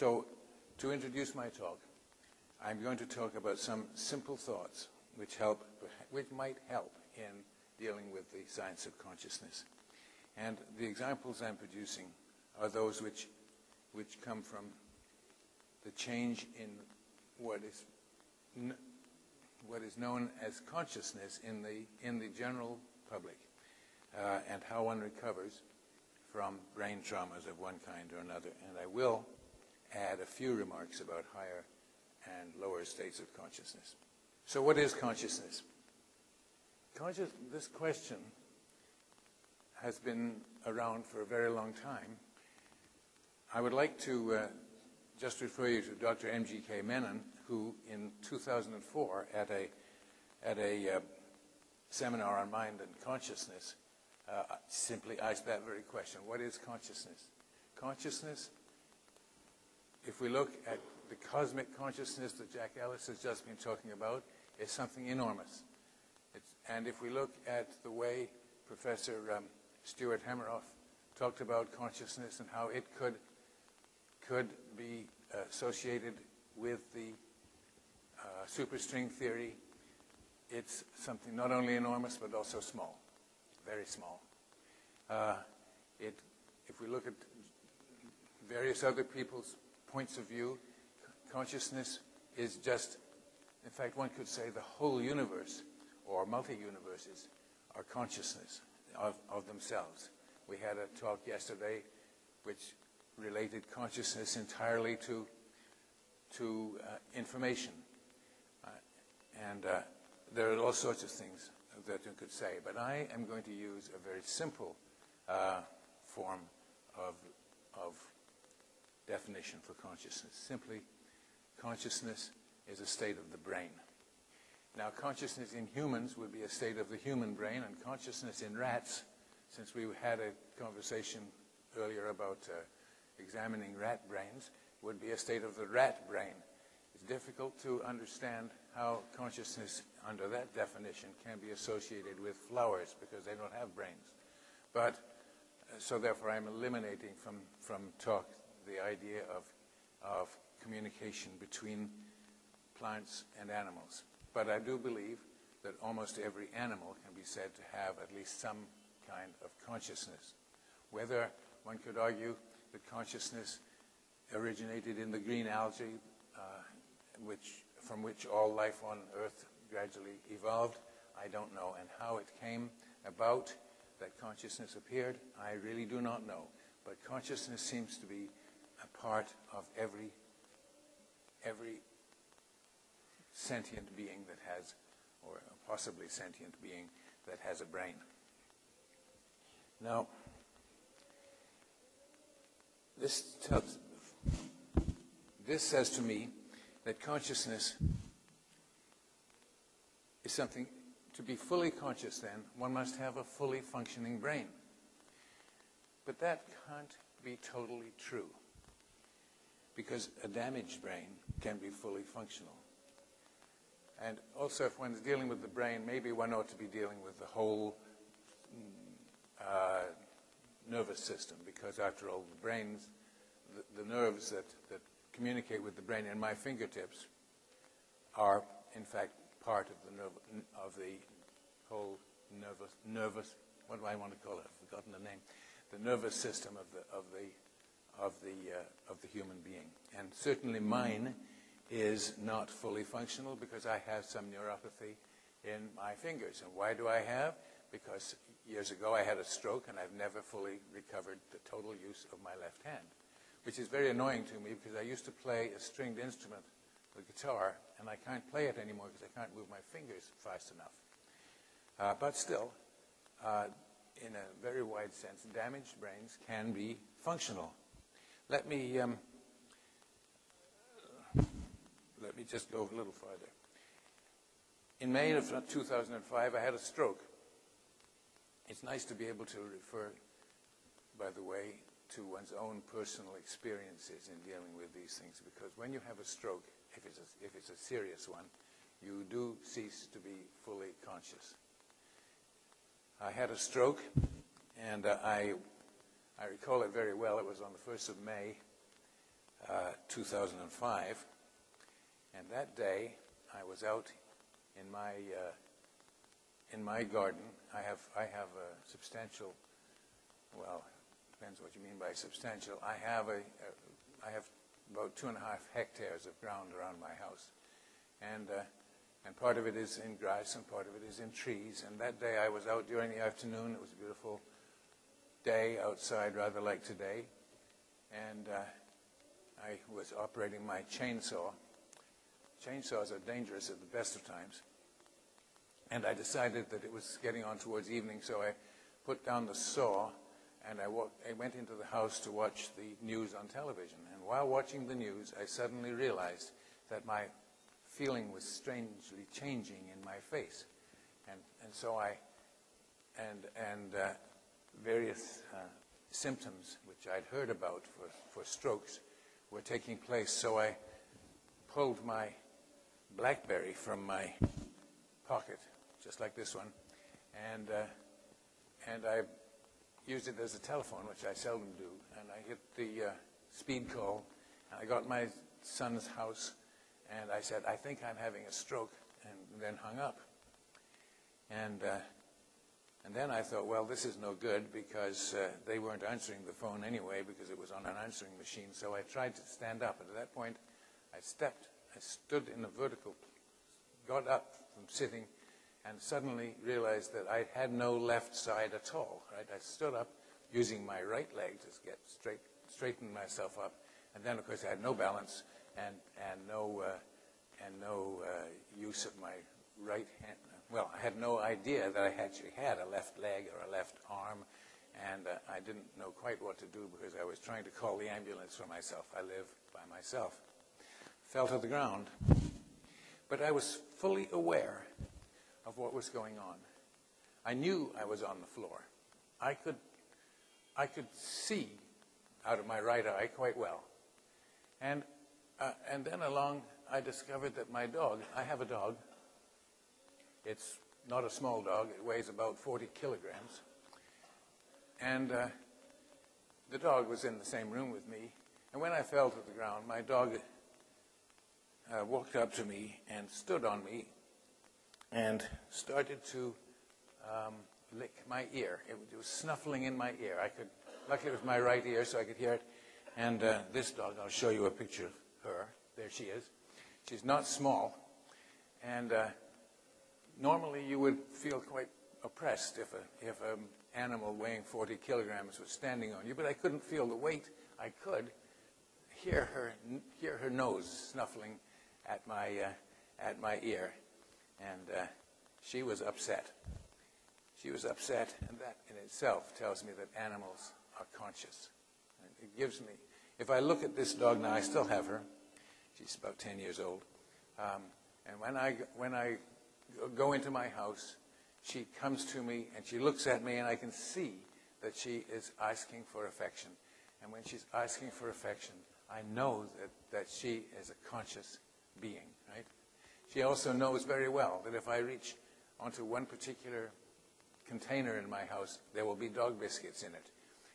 So, to introduce my talk, I'm going to talk about some simple thoughts which might help in dealing with the science of consciousness. And the examples I'm producing are those which come from the change in what is known as consciousness in the general public, and how one recovers from brain traumas of one kind or another. And I will add a few remarks about higher and lower states of consciousness. So what is consciousness? This question has been around for a very long time. I would like to just refer you to Dr. M.G.K. Menon, who in 2004 at a seminar on mind and consciousness simply asked that very question. What is consciousness? Consciousness, if we look at the cosmic consciousness that Jack Ellis has just been talking about, is something enormous. And if we look at the way Professor Stuart Hameroff talked about consciousness and how it could be associated with the superstring theory, it's something not only enormous but also small, very small. If we look at various other people's points of view, consciousness is just, in fact, one could say the whole universe or multi-universes are consciousness of themselves. We had a talk yesterday which related consciousness entirely to information. And there are all sorts of things that you could say, but I am going to use a very simple form of definition for consciousness. Simply, consciousness is a state of the brain. Now, consciousness in humans would be a state of the human brain, and consciousness in rats, since we had a conversation earlier about examining rat brains, would be a state of the rat brain. It's difficult to understand how consciousness, under that definition, can be associated with flowers because they don't have brains. But, so therefore I'm eliminating from talk the idea of communication between plants and animals. But I do believe that almost every animal can be said to have at least some kind of consciousness. Whether one could argue that consciousness originated in the green algae, from which all life on Earth gradually evolved, I don't know. And how it came about that consciousness appeared, I really do not know. But consciousness seems to be a part of every sentient being that has, or possibly sentient being that has a brain. Now, this says to me that consciousness is something, to be fully conscious then, one must have a fully functioning brain. But that can't be totally true, because a damaged brain can be fully functional. And also, if one's dealing with the brain, maybe one ought to be dealing with the whole nervous system, because after all, the brains, the nerves that communicate with the brain in my fingertips are, in fact, part of the whole nervous. What do I want to call it? I've forgotten the name. The nervous system of the human being, and certainly mine is not fully functional because I have some neuropathy in my fingers. And why do I have? Because years ago I had a stroke and I've never fully recovered the total use of my left hand, which is very annoying to me because I used to play a stringed instrument, the guitar, and I can't play it anymore because I can't move my fingers fast enough. But still, in a very wide sense, damaged brains can be functional. Let me just go a little farther. In May of 2005, I had a stroke. It's nice to be able to refer, by the way, to one's own personal experiences in dealing with these things, because when you have a stroke, if it's a serious one, you do cease to be fully conscious. I had a stroke, and I recall it very well. It was on the 1st of May, 2005. And that day, I was out in my garden. I have a substantial, well, depends what you mean by substantial. I have about 2.5 hectares of ground around my house, and part of it is in grass and part of it is in trees. And that day I was out during the afternoon. It was a beautiful day outside, rather like today, and I was operating my chainsaw. Chainsaws are dangerous at the best of times, and I decided that it was getting on towards evening, so I put down the saw and I went into the house to watch the news on television. And while watching the news, I suddenly realized that my feeling was strangely changing in my face, and so various symptoms which I'd heard about for strokes were taking place. So I pulled my BlackBerry from my pocket, just like this one, and I used it as a telephone, which I seldom do, and I hit the speed call, and I got my son's house, and I said, "I think I'm having a stroke," and then hung up. And then I thought, well, this is no good, because they weren't answering the phone anyway, because it was on an answering machine. So I tried to stand up, and at that point I stood in a vertical, got up from sitting, and suddenly realized that I had no left side at all. Right? I stood up using my right leg to get straighten myself up, and then of course I had no balance and no use of my right hand. Well, I had no idea that I actually had a left leg or a left arm, and I didn't know quite what to do, because I was trying to call the ambulance for myself. I live by myself. Fell to the ground. But I was fully aware of what was going on. I knew I was on the floor. I could see out of my right eye quite well. And then along, I discovered that my dog, I have a dog. It's not a small dog. It weighs about 40 kilograms. And the dog was in the same room with me. And when I fell to the ground, my dog walked up to me and stood on me and started to lick my ear. It was snuffling in my ear. Luckily it was my right ear, so I could hear it. And this dog, I'll show you a picture of her. There she is. She's not small. And normally you would feel quite oppressed if an animal weighing 40 kilograms was standing on you, but I couldn't feel the weight. I could hear her nose snuffling at my ear, and she was upset. She was upset, and that in itself tells me that animals are conscious. And it gives me, if I look at this dog now, I still have her. She's about 10 years old, and when I go into my house, she comes to me and she looks at me, and I can see that she is asking for affection. And when she's asking for affection, I know that she is a conscious being, right? She also knows very well that if I reach onto one particular container in my house, there will be dog biscuits in it.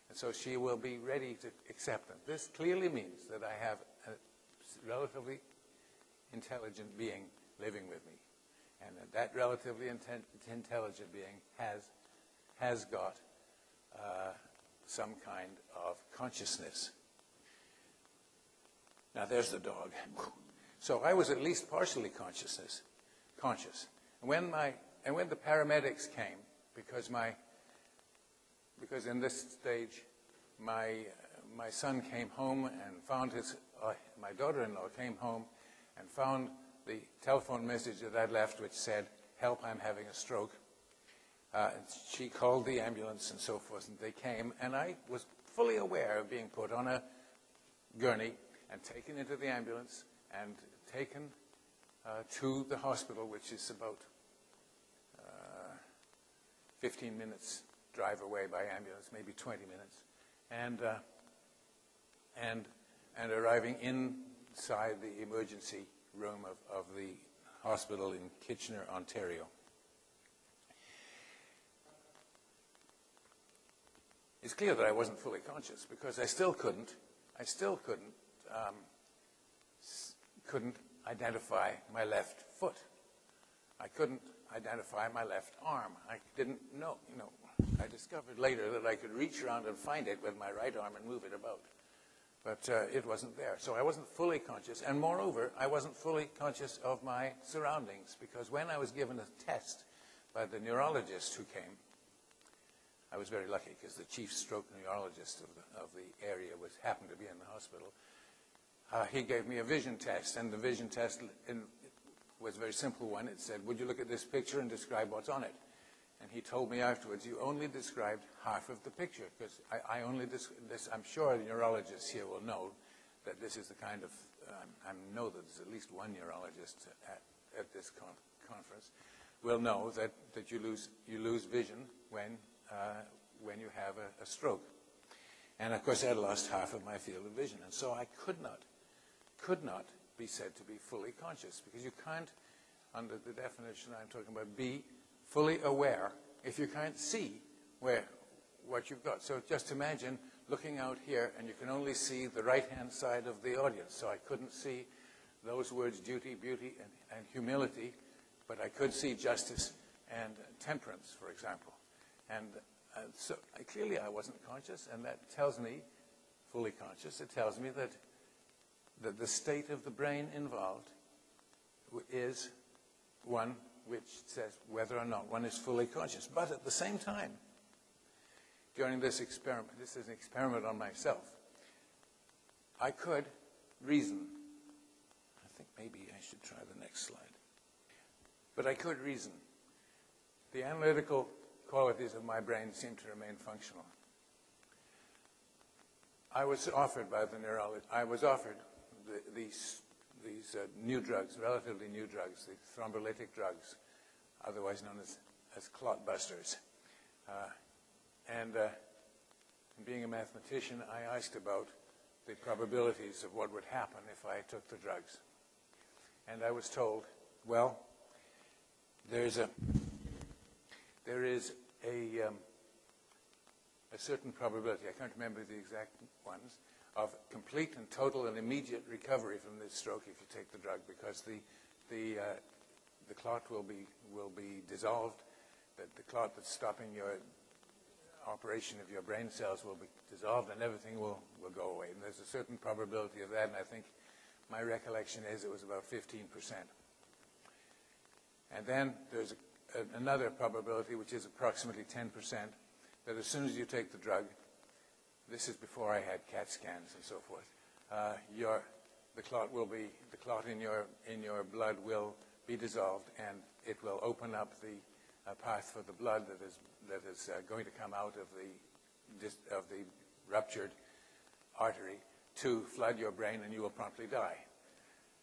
And so she will be ready to accept them. This clearly means that I have a relatively intelligent being living with me. And that relatively intelligent being has got some kind of consciousness. Now there's the dog. So I was at least partially conscious. And when the paramedics came, because in this stage my son came home and found my daughter-in-law came home and found the telephone message that I'd left, which said, "Help, I'm having a stroke." She called the ambulance and so forth, and they came, and I was fully aware of being put on a gurney and taken into the ambulance and taken to the hospital, which is about 15 minutes drive away by ambulance, maybe 20 minutes, and arriving inside the emergency room of the hospital in Kitchener, Ontario. It's clear that I wasn't fully conscious, because I still couldn't couldn't identify my left foot. I couldn't identify my left arm. I didn't know, I discovered later that I could reach around and find it with my right arm and move it about. But it wasn't there. So I wasn't fully conscious. And moreover, I wasn't fully conscious of my surroundings, because when I was given a test by the neurologist who came, I was very lucky because the chief stroke neurologist of the area happened to be in the hospital. He gave me a vision test, and the vision test was a very simple one. It said, would you look at this picture and describe what's on it? And he told me afterwards, you only described half of the picture, because I only this. I'm sure the neurologists here will know that this is the kind of, I know that there's at least one neurologist at this conference, will know that you lose vision when you have a stroke. And of course I had lost half of my field of vision, and so I could not be said to be fully conscious, because you can't, under the definition I'm talking about, be fully aware if you can't see what you've got. So just imagine looking out here and you can only see the right-hand side of the audience. So I couldn't see those words, duty, beauty, and humility, but I could see justice and temperance, for example. And so clearly I wasn't conscious, and that tells me, fully conscious, it tells me that the state of the brain involved is one which says whether or not one is fully conscious. But at the same time, during this experiment, this is an experiment on myself, I could reason. I think maybe I should try the next slide. But I could reason. The analytical qualities of my brain seem to remain functional. I was offered by the neurologist, these new drugs, relatively new drugs, the thrombolytic drugs, otherwise known as clot busters. And being a mathematician, I asked about the probabilities of what would happen if I took the drugs. And I was told, well, there is a certain probability, I can't remember the exact ones, of complete and total and immediate recovery from this stroke if you take the drug, because the clot will be dissolved, that the clot that's stopping your operation of your brain cells will be dissolved, and everything will go away. And there's a certain probability of that, and I think my recollection is it was about 15%. And then there's another probability, which is approximately 10%, that as soon as you take the drug, this is before I had CAT scans and so forth, the clot in your blood will be dissolved, and it will open up the path for the blood that is going to come out of the ruptured artery to flood your brain, and you will promptly die.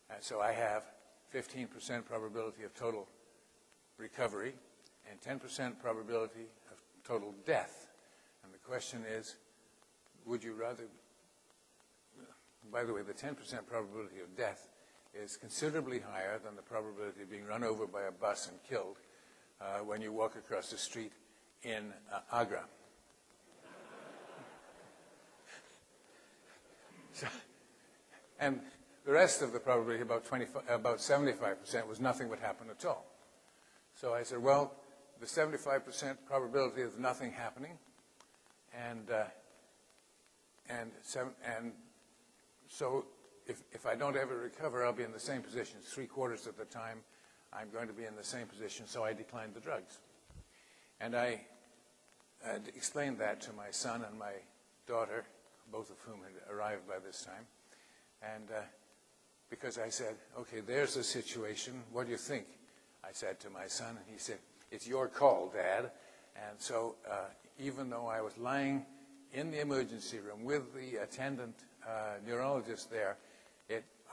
And so I have 15% probability of total recovery and 10% probability of total death. And the question is, would you rather, by the way, the 10% probability of death is considerably higher than the probability of being run over by a bus and killed when you walk across the street in Agra. And the rest of the probability, about 75%, was nothing would happen at all. So I said, well, the 75% probability of nothing happening, and so if I don't ever recover, I'll be in the same position. 3/4 of the time, I'm going to be in the same position, so I declined the drugs. And I explained that to my son and my daughter, both of whom had arrived by this time. And because I said, okay, there's the situation. What do you think? I said to my son, and he said, it's your call, Dad. And so even though I was lying in the emergency room with the attendant neurologist there,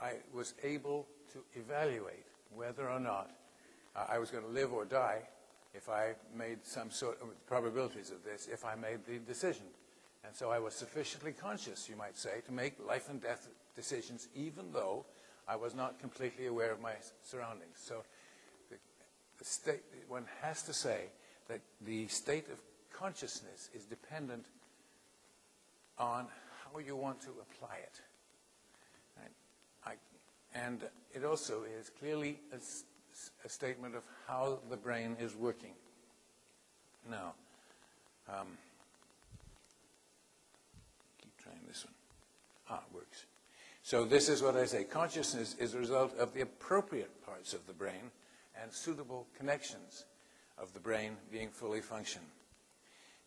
I was able to evaluate whether or not I was going to live or die if I made some sort of probabilities of this, if I made the decision. And so I was sufficiently conscious, you might say, to make life and death decisions, even though I was not completely aware of my surroundings. So the state, one has to say that the state of consciousness is dependent on how you want to apply it. And it also is clearly a statement of how the brain is working. Now, keep trying this one. It works. So this is what I say. Consciousness is a result of the appropriate parts of the brain and suitable connections of the brain being fully functioned.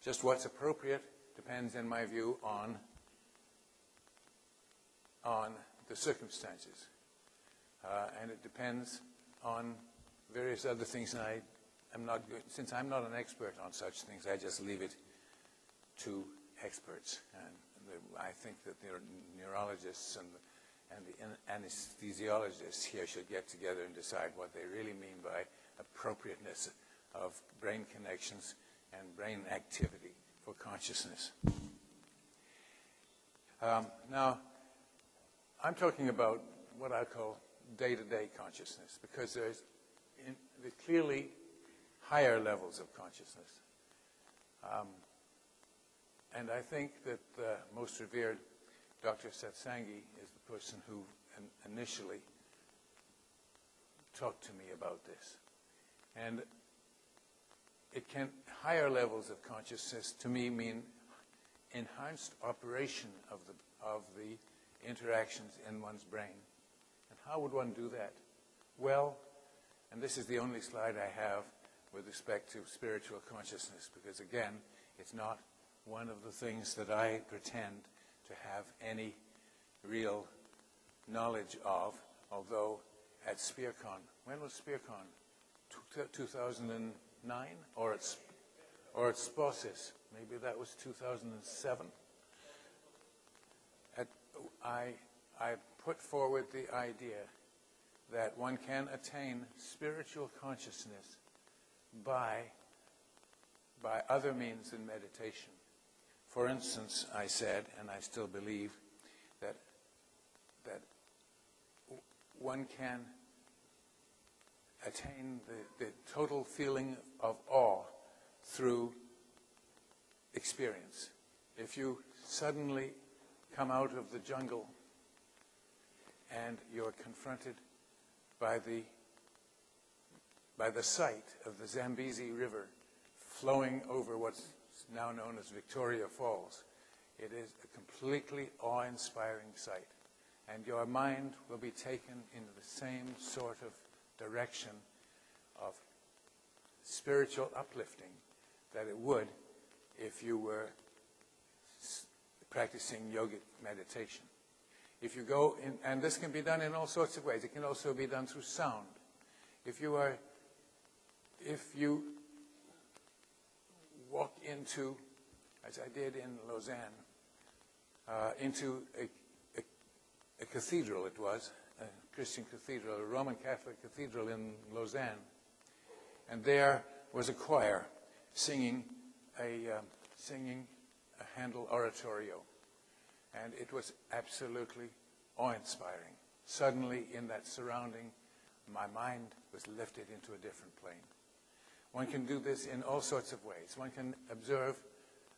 Just what's appropriate depends, in my view, on the circumstances. And it depends on various other things. And since I'm not an expert on such things, I just leave it to experts. And I think that the neurologists and the anesthesiologists here should get together and decide what they really mean by appropriateness of brain connections and brain activity for consciousness. Now, I'm talking about what I call day-to-day consciousness, because there's clearly higher levels of consciousness. And I think that the most revered Dr. Satsangi is the person who initially talked to me about this. And higher levels of consciousness to me mean enhanced operation of the interactions in one's brain. And how would one do that? Well, and this is the only slide I have with respect to spiritual consciousness, because again, it's not one of the things that I pretend to have any real knowledge of, although at SpearCon, when was SpearCon? 2009? Or at SPOSIS, maybe that was 2007. I put forward the idea that one can attain spiritual consciousness by other means than meditation. For instance, I said, and I still believe, that one can attain the total feeling of awe through experience. If you suddenly come out of the jungle and you're confronted by the sight of the Zambezi River flowing over what's now known as Victoria Falls, it is a completely awe-inspiring sight. And your mind will be taken into the same sort of direction of spiritual uplifting that it would if you were practicing yogic meditation. If you go in, and this can be done in all sorts of ways. It can also be done through sound. If you walk into, as I did in Lausanne, into a cathedral, it was, a Christian cathedral, a Roman Catholic cathedral in Lausanne, and there was a choir singing a Handel oratorio, and it was absolutely awe-inspiring. Suddenly, in that surrounding, my mind was lifted into a different plane. One can do this in all sorts of ways. One can observe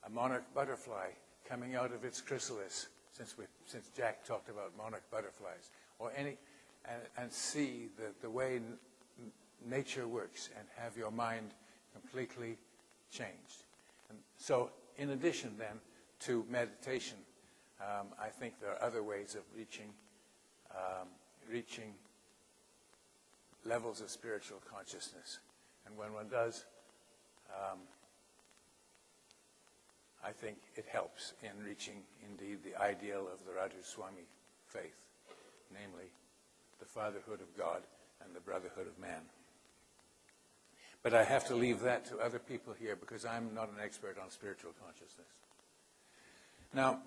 a monarch butterfly coming out of its chrysalis, since Jack talked about monarch butterflies, or and see the way nature works and have your mind completely changed. And so, in addition then to meditation, I think there are other ways of reaching levels of spiritual consciousness. And when one does, I think it helps in reaching, indeed, the ideal of the Radhaswami faith, namely the fatherhood of God and the brotherhood of man. But I have to leave that to other people here because I'm not an expert on spiritual consciousness. Now,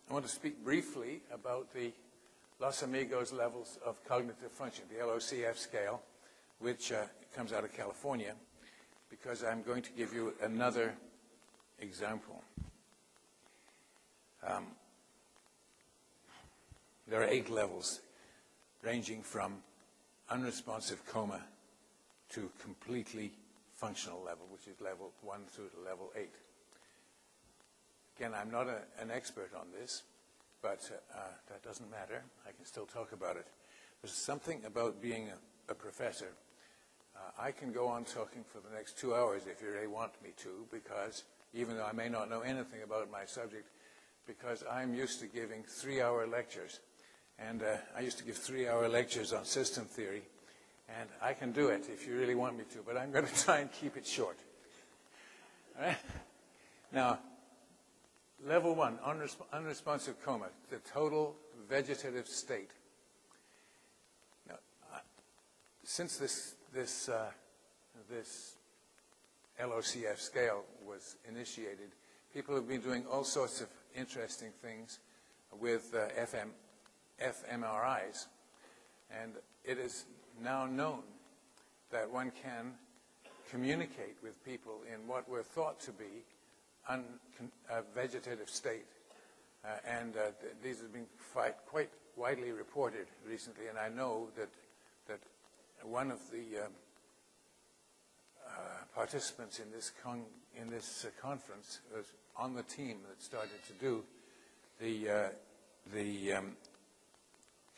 I want to speak briefly about the Los Amigos levels of cognitive function, the LOCF scale, which comes out of California, because I'm going to give you another example. There are 8 levels, ranging from unresponsive coma to completely functional level, which is level 1 through to level 8. Again, I'm not an expert on this, but that doesn't matter. I can still talk about it. There's something about being a professor. I can go on talking for the next 2 hours if you really want me to, because even though I may not know anything about my subject, because I'm used to giving 3-hour lectures. And I used to give 3-hour lectures on system theory, and I can do it if you really want me to, but I'm going to try and keep it short. All right? Now, level 1, unresponsive coma, the total vegetative state. Now, since this LOCF scale was initiated, people have been doing all sorts of interesting things with fMRIs, and it is now known that one can communicate with people in what were thought to be a vegetative state. These have been quite widely reported recently, and I know that one of the participants in this conference was on the team that started to do the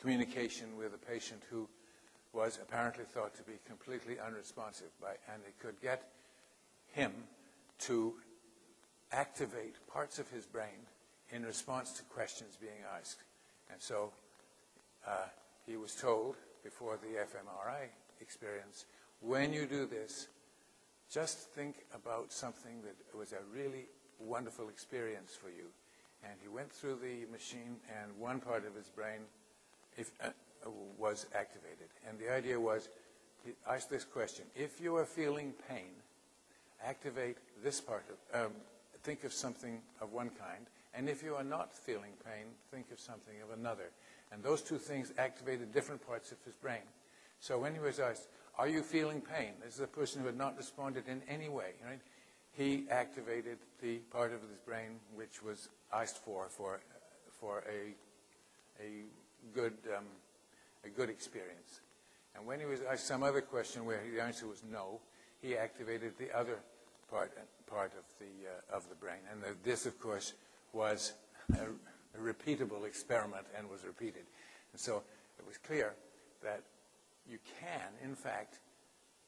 communication with a patient who was apparently thought to be completely unresponsive, and it could get him to activate parts of his brain in response to questions being asked. And so he was told before the fMRI experience, when you do this, just think about something that was a really wonderful experience for you. And he went through the machine, and one part of his brain was activated. And the idea was, he asked this question: if you are feeling pain, activate this part of, think of something of one kind, and if you are not feeling pain, think of something of another. And those two things activated different parts of his brain. So when he was asked, are you feeling pain? This is a person who had not responded in any way, right? He activated the part of his brain which was asked for a good experience. And when he was asked some other question where the answer was no, he activated the other part of the brain. And this, of course, was a repeatable experiment and was repeated. And so it was clear that you can, in fact,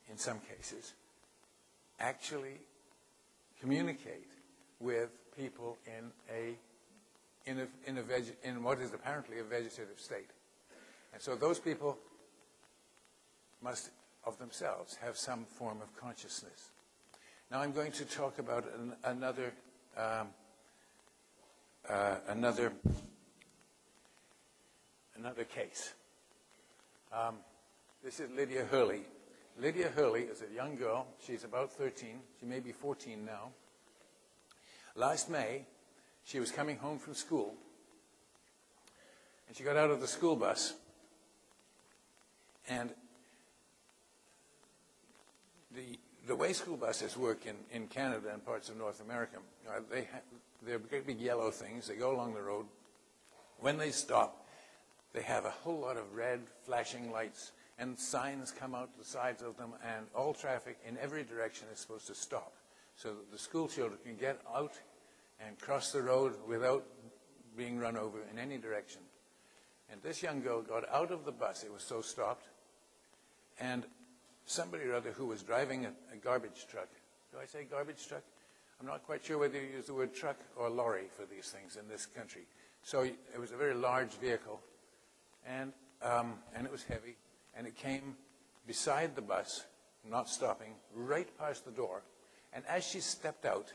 in some cases, actually communicate with people in what is apparently a vegetative state. And so those people must, of themselves, have some form of consciousness. Now I'm going to talk about another case. This is Lydia Hurley. Lydia Hurley is a young girl. She's about 13. She may be 14 now. Last May, she was coming home from school, and she got out of the school bus, and the way school buses work in Canada and parts of North America, they're big yellow things. They go along the road. When they stop, they have a whole lot of red flashing lights, and signs come out the sides of them, and all traffic in every direction is supposed to stop so that the school children can get out and cross the road without being run over in any direction. And this young girl got out of the bus. It was so stopped. And somebody or other who was driving a garbage truck. Do I say garbage truck? I'm not quite sure whether you use the word truck or lorry for these things in this country. So it was a very large vehicle, and it was heavy, and it came beside the bus, not stopping, right past the door. And as she stepped out,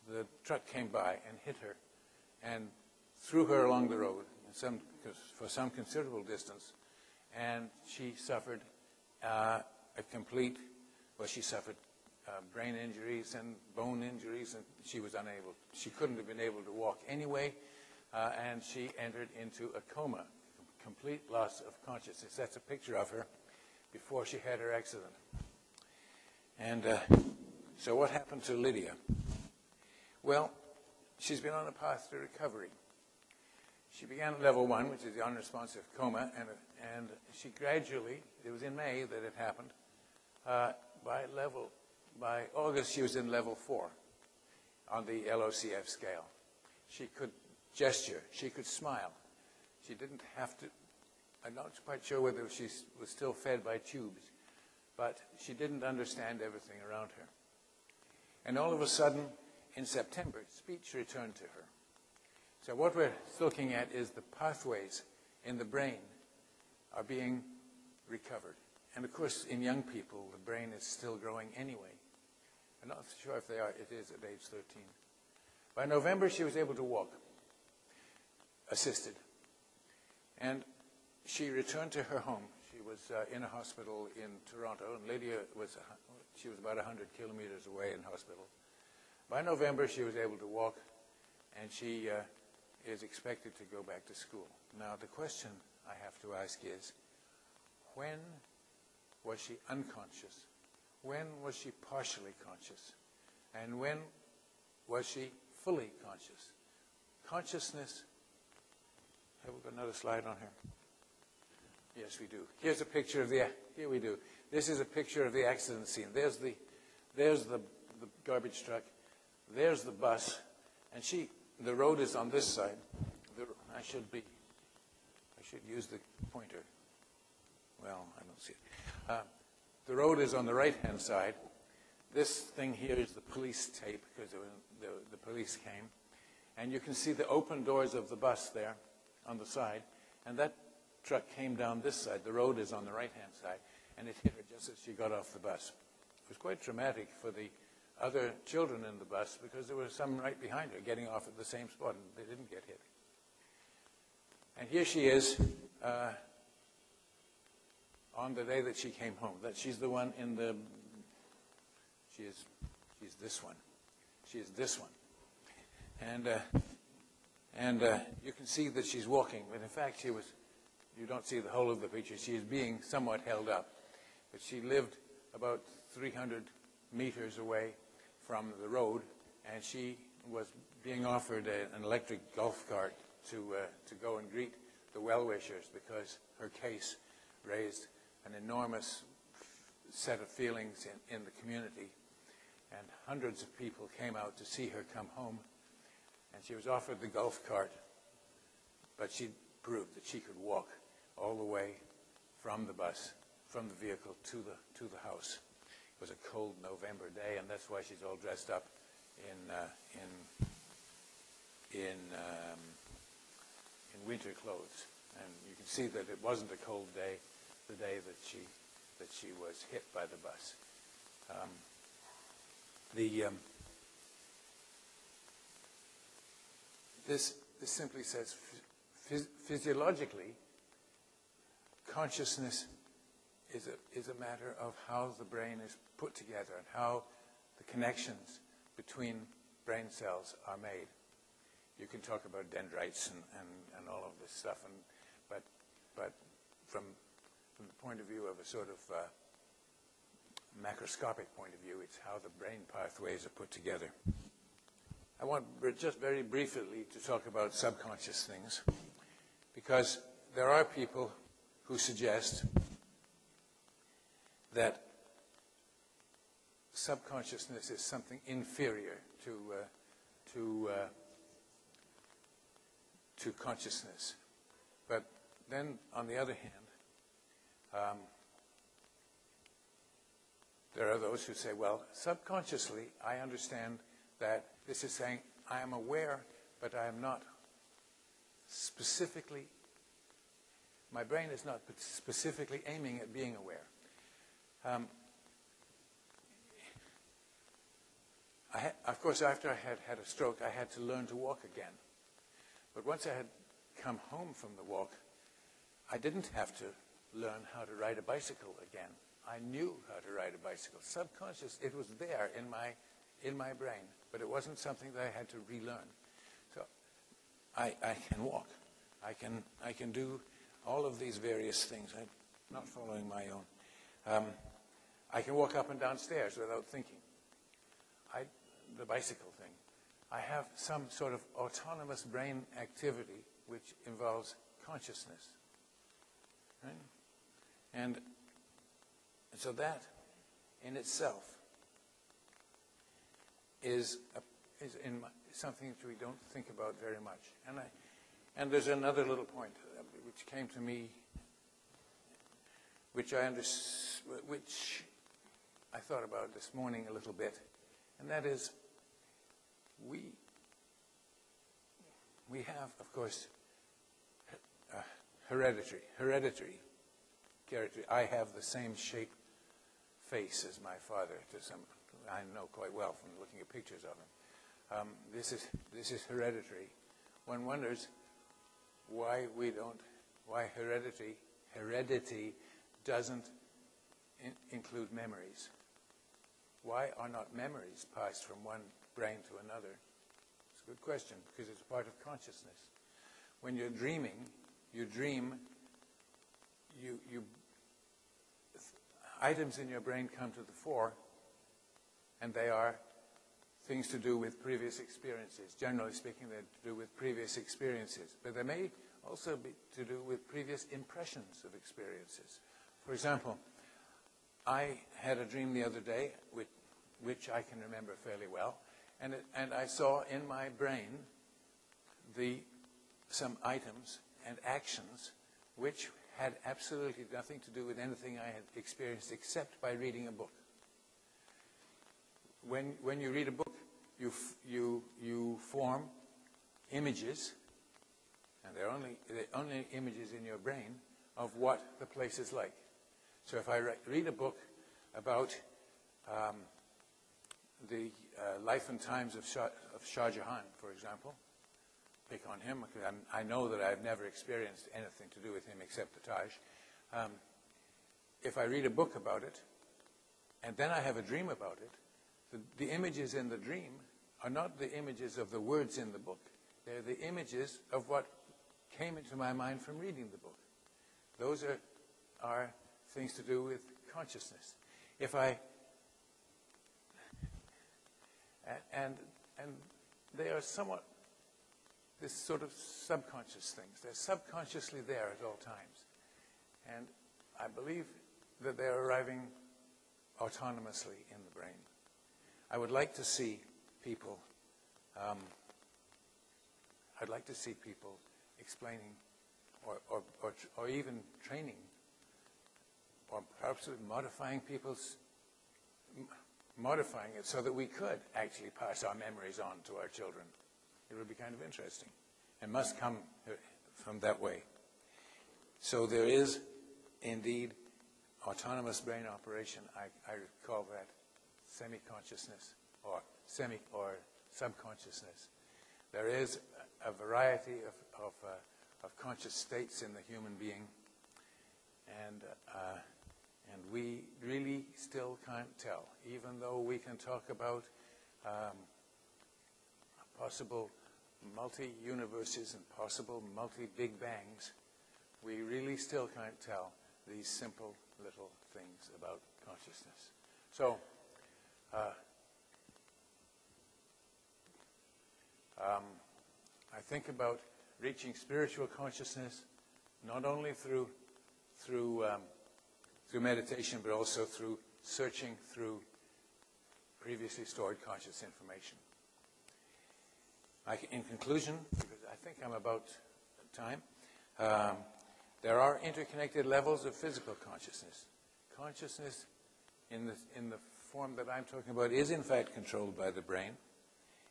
the truck came by and hit her and threw her along the road for some considerable distance. And she suffered she suffered brain injuries and bone injuries, and she couldn't have been able to walk anyway, and she entered into a coma, complete loss of consciousness. That's a picture of her before she had her accident. And so what happened to Lydia? Well, she's been on a path to recovery. She began at level 1, which is the unresponsive coma, and she gradually, it was in May that it happened, by August she was in level 4 on the LOCF scale. She could gesture. She could smile. She didn't have to. I'm not quite sure whether she was still fed by tubes, but she didn't understand everything around her. And all of a sudden, in September, speech returned to her. So what we're looking at is the pathways in the brain are being recovered. And of course, in young people, the brain is still growing anyway. I'm not sure if they are. It is at age 13. By November, she was able to walk, assisted. And she returned to her home. She was in a hospital in Toronto, and Lydia she was about 100 kilometers away in hospital. By November, she was able to walk, and she is expected to go back to school. Now, the question I have to ask is, when was she unconscious? When was she partially conscious? And when was she fully conscious? Consciousness. Have we got another slide on here? Yes, we do. Here's a picture of here we do. This is a picture of the accident scene. There's the garbage truck. There's the bus. And the road is on this side. I should use the pointer. Well, I don't see it. The road is on the right-hand side. This thing here is the police tape, because the police came. And you can see the open doors of the bus there on the side. And that truck came down this side. The road is on the right-hand side. And it hit her just as she got off the bus. It was quite traumatic for the other children in the bus, because there were some right behind her getting off at the same spot, and they didn't get hit. And here she is on the day that she came home. That she's the one in the. She's this one. She is this one. And you can see that she's walking, but in fact she was. You don't see the whole of the picture. She is being somewhat held up, but she lived about 300 meters away from the road, and she was being offered an electric golf cart to go and greet the well-wishers, because her case raised an enormous set of feelings in the community, and hundreds of people came out to see her come home, and she was offered the golf cart, but she proved that she could walk all the way from the bus, from the vehicle to the house. It was a cold November day, and that's why she's all dressed up in winter clothes. And you can see that it wasn't a cold day, the day that she was hit by the bus. This simply says physiologically, consciousness is a matter of how the brain is put together and how the connections between brain cells are made. You can talk about dendrites and all of this stuff, but from the point of view of a sort of macroscopic point of view, it's how the brain pathways are put together. I want just very briefly to talk about subconscious things, because there are people who suggest that subconsciousness is something inferior to consciousness. But then, on the other hand, there are those who say, well, subconsciously, I understand that this is saying I am aware, but I am not specifically, my brain is not specifically aiming at being aware. Of course, after I had a stroke, I had to learn to walk again. But once I had come home from the walk, I didn't have to learn how to ride a bicycle again. I knew how to ride a bicycle. Subconscious, it was there in my brain, but it wasn't something that I had to relearn. So I can walk. I can do all of these various things. I'm not following my own. I can walk up and down stairs without thinking. The bicycle thing. I have some sort of autonomous brain activity which involves consciousness. Right? And so that in itself is is something that we don't think about very much. And there's another little point which came to me, which I thought about this morning a little bit, and that is we have, of course, hereditary character. I have the same shape face as my father, I know quite well from looking at pictures of him. This is hereditary. One wonders why heredity doesn't include memories. Why are not memories passed from one brain to another? It's a good question, because it's part of consciousness. When you're dreaming, you dream, items in your brain come to the fore, and they are things to do with previous experiences. Generally speaking, they're to do with previous experiences. But they may also be to do with previous impressions of experiences. For example, I had a dream the other day, which I can remember fairly well, and I saw in my brain some items and actions which had absolutely nothing to do with anything I had experienced except by reading a book. When you read a book, you form images, and they're only images in your brain of what the place is like. So if I read a book about the life and times of Shah Jahan, for example, pick on him, because I know that I've never experienced anything to do with him except the Taj. If I read a book about it, and then I have a dream about it, the images in the dream are not the images of the words in the book. They're the images of what came into my mind from reading the book. Those are things to do with consciousness. If and they are somewhat this sort of subconscious things. They're subconsciously there at all times. And I believe that they're arriving autonomously in the brain. I would like to see people explaining or even training, or perhaps modifying it so that we could actually pass our memories on to our children. It would be kind of interesting, and must come from that way. So there is indeed autonomous brain operation. I call that semi-consciousness or subconsciousness. There is a variety of conscious states in the human being, and we really still can't tell, even though we can talk about possible multi-universes and possible multi-big bangs. We really still can't tell these simple little things about consciousness. So, I think about reaching spiritual consciousness not only through meditation, but also through searching through previously stored conscious information. In conclusion, because I think I'm about time, there are interconnected levels of physical consciousness. Consciousness in the form that I'm talking about is in fact controlled by the brain.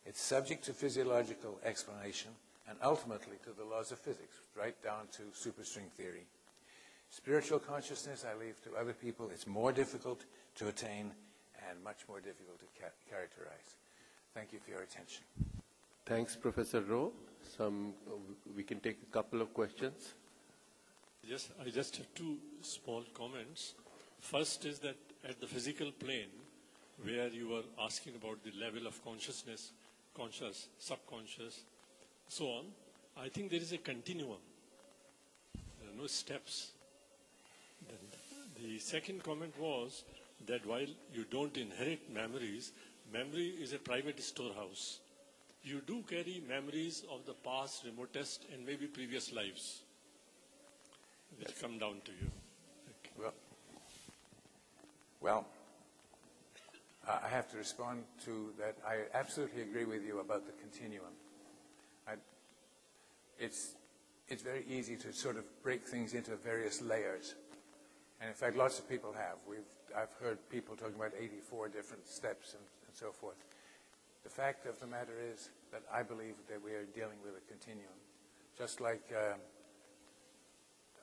It's subject to physiological explanation and ultimately to the laws of physics, right down to superstring theory. Spiritual consciousness I leave to other people. It's more difficult to attain and much more difficult to characterize. Thank you for your attention. Thanks, Professor Rowe. We can take a couple of questions. Yes, I just have two small comments. First is that at the physical plane, where you were asking about the level of consciousness, conscious, subconscious, so on, I think there is a continuum. There are no steps. Then the second comment was that while you don't inherit memories, memory is a private storehouse. You do carry memories of the past, remotest, and maybe previous lives, which come down to you. Well, I have to respond to that. I absolutely agree with you about the continuum. It's very easy to sort of break things into various layers. And in fact, lots of people have. I've heard people talking about 84 different steps and so forth. The fact of the matter is that I believe that we are dealing with a continuum. Just like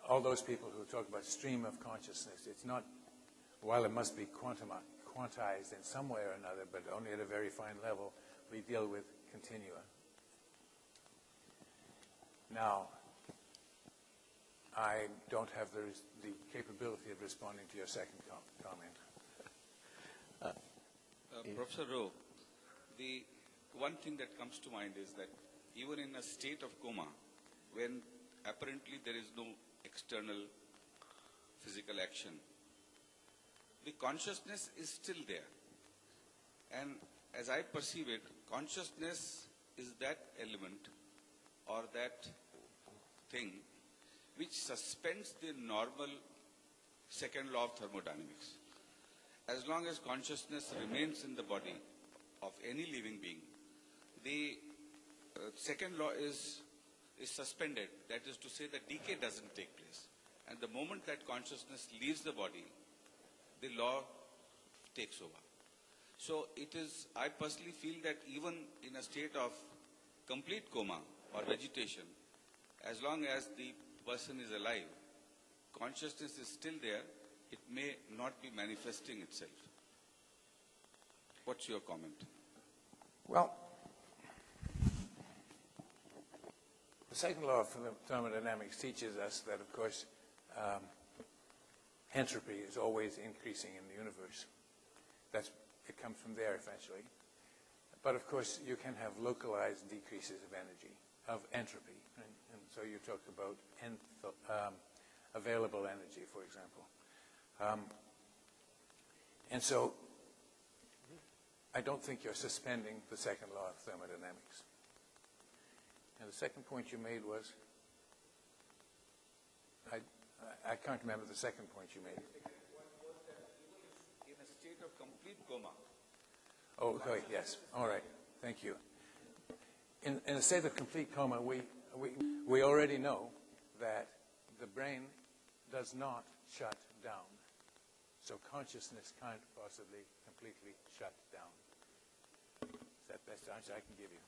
all those people who talk about stream of consciousness, it's not, while it must be quantized in some way or another, but only at a very fine level, we deal with continua. Now, I don't have the capability of responding to your second comment. Professor Rowe, the one thing that comes to mind is that even in a state of coma, when apparently there is no external physical action, the consciousness is still there. And as I perceive it, consciousness is that element or that thing which suspends the normal second law of thermodynamics. As long as consciousness remains in the body of any living being, the second law is suspended. That is to say that decay doesn't take place. And the moment that consciousness leaves the body, the law takes over. So it is, I personally feel that even in a state of complete coma or vegetation, as long as the person is alive, consciousness is still there. It may not be manifesting itself. What's your comment? Well, the second law of thermodynamics teaches us that, of course, entropy is always increasing in the universe. It comes from there, eventually. But, of course, you can have localized decreases of energy, of entropy. And so you talked about available energy, for example. And so I don't think you're suspending the second law of thermodynamics. And the second point you made was, I can't remember the second point you made. One was that even in a state of complete coma. Oh, okay, yes. All right. Thank you. In a state of complete coma, we already know that the brain does not shut down. So consciousness can't possibly completely shut down. Is that the best answer I can give you?